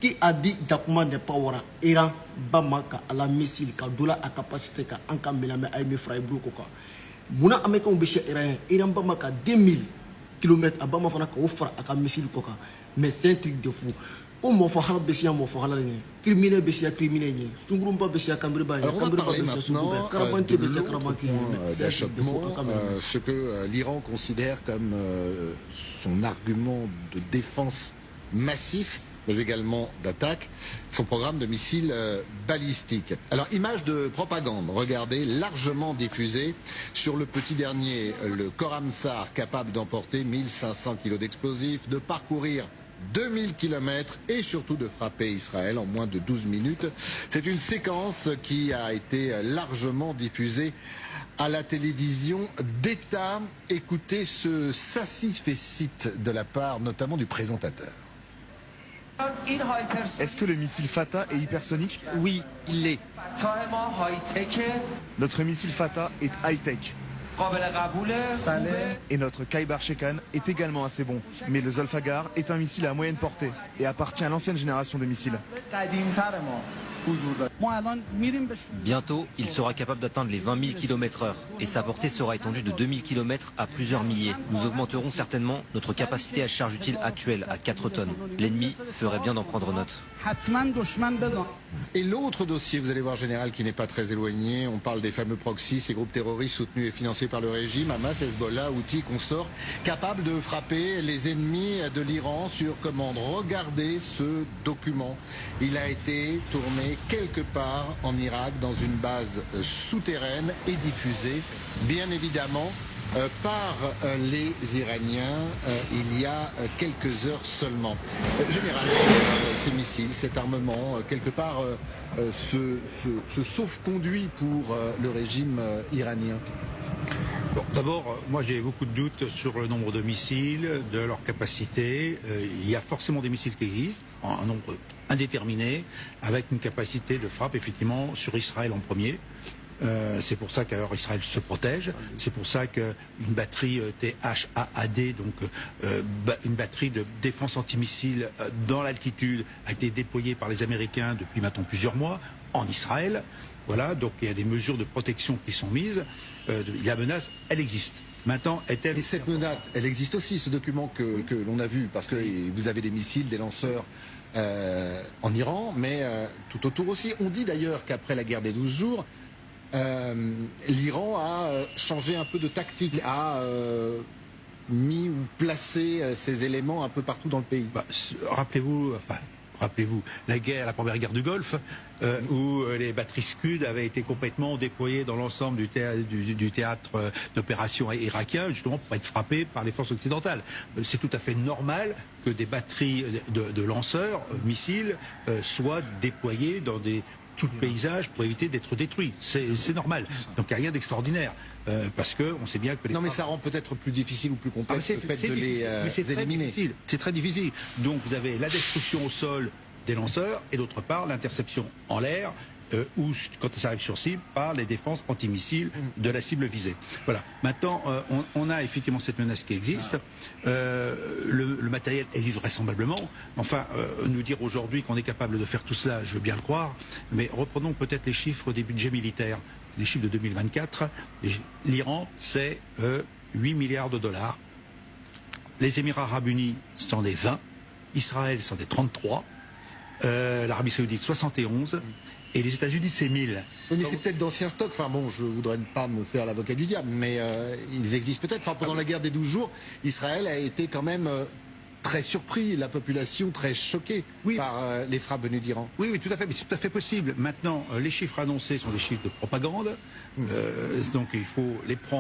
Qui a dit Dakuma n'est pas wara Iran Bamaka à la missile ka dola à capacité ka anka melame ay me fra ibru ko ka muna ameka on beche Iran Bamaka 2000 km à Bama fana ka ofra aka missile ko ka mais c'est un truc de fou comment fa hala besia mo fa hala ni criminel besia criminel ni sungurumba besia kambriba kambriba besia sungurumba karabanti besia karabanti ce que l'Iran considère comme son argument de défense massif mais également d'attaque, son programme de missiles balistiques. Alors, image de propagande, regardez, largement diffusée sur le petit dernier, le Khorramshahr, capable d'emporter 1500 kg d'explosifs, de parcourir 2000 km et surtout de frapper Israël en moins de 12 minutes. C'est une séquence qui a été largement diffusée à la télévision d'État. Écoutez ce satisfecit de la part notamment du présentateur. Est-ce que le missile Fatah est hypersonique? Oui, il l'est. Notre missile Fatah est high-tech. Et notre Khaybar Shekan est également assez bon. Mais le Zolfaghar est un missile à moyenne portée et appartient à l'ancienne génération de missiles. Bientôt, il sera capable d'atteindre les 20 000 km/h et sa portée sera étendue de 2000 km à plusieurs milliers. Nous augmenterons certainement notre capacité à charge utile actuelle à 4 tonnes. L'ennemi ferait bien d'en prendre note. Et l'autre dossier, vous allez voir, général, qui n'est pas très éloigné, on parle des fameux proxys, ces groupes terroristes soutenus et financés par le régime, Hamas, Hezbollah, Houthi, consorts, capables de frapper les ennemis de l'Iran sur commande. Regardez ce document. Il a été tourné quelque part en Irak, dans une base souterraine et diffusé, bien évidemment, par les Iraniens il y a quelques heures seulement. Général, ces missiles, cet armement, quelque part se sauf-conduit pour le régime iranien. Bon, d'abord, moi j'ai beaucoup de doutes sur le nombre de missiles, de leur capacité. Il y a forcément des missiles qui existent, en un nombre indéterminé, avec une capacité de frappe effectivement sur Israël en premier. C'est pour ça qu'alors Israël se protège. C'est pour ça qu'une batterie THAAD, donc une batterie de défense antimissile dans l'altitude, a été déployée par les Américains depuis maintenant plusieurs mois en Israël. Voilà, donc il y a des mesures de protection qui sont mises. La menace, elle existe. Maintenant, est-elle... Et cette menace, elle existe aussi, ce document que l'on a vu, parce que vous avez des missiles, des lanceurs en Iran, mais tout autour aussi. On dit d'ailleurs qu'après la guerre des 12 jours, l'Iran a changé un peu de tactique, a mis ou placé ses éléments un peu partout dans le pays. Rappelez-vous, la première guerre du Golfe, où les batteries Scud avaient été complètement déployées dans l'ensemble du théâtre d'opération irakien, justement pour être frappées par les forces occidentales. C'est tout à fait normal que des batteries de lanceurs, missiles, soient déployées dans tout le paysage pour éviter d'être détruit. C'est normal. Donc il n'y a rien d'extraordinaire. Parce qu'on sait bien que... Non mais ça rend peut-être plus difficile ou plus complexe le fait de les éliminer. C'est très difficile. Donc vous avez la destruction au sol des lanceurs et d'autre part l'interception en l'air ou quand ça arrive sur cible par les défenses antimissiles de la cible visée. Voilà. Maintenant, on a effectivement cette menace qui existe. Le matériel existe vraisemblablement. Enfin, nous dire aujourd'hui qu'on est capable de faire tout cela, je veux bien le croire. Mais reprenons peut-être les chiffres des budgets militaires, les chiffres de 2024. L'Iran, c'est 8 milliards de dollars. Les Émirats Arabes Unis sont des 20. Israël sont des 33. L'Arabie Saoudite 71. Et les États-Unis, c'est 1000. Oui, mais c'est peut-être d'anciens stocks. Enfin bon, je voudrais pas me faire l'avocat du diable, mais ils existent peut-être. Enfin, pendant la guerre des 12 jours, Israël a été quand même très surpris, la population très choquée par les frappes venues d'Iran. Oui, oui, tout à fait, mais c'est tout à fait possible. Maintenant, les chiffres annoncés sont des chiffres de propagande, donc il faut les prendre.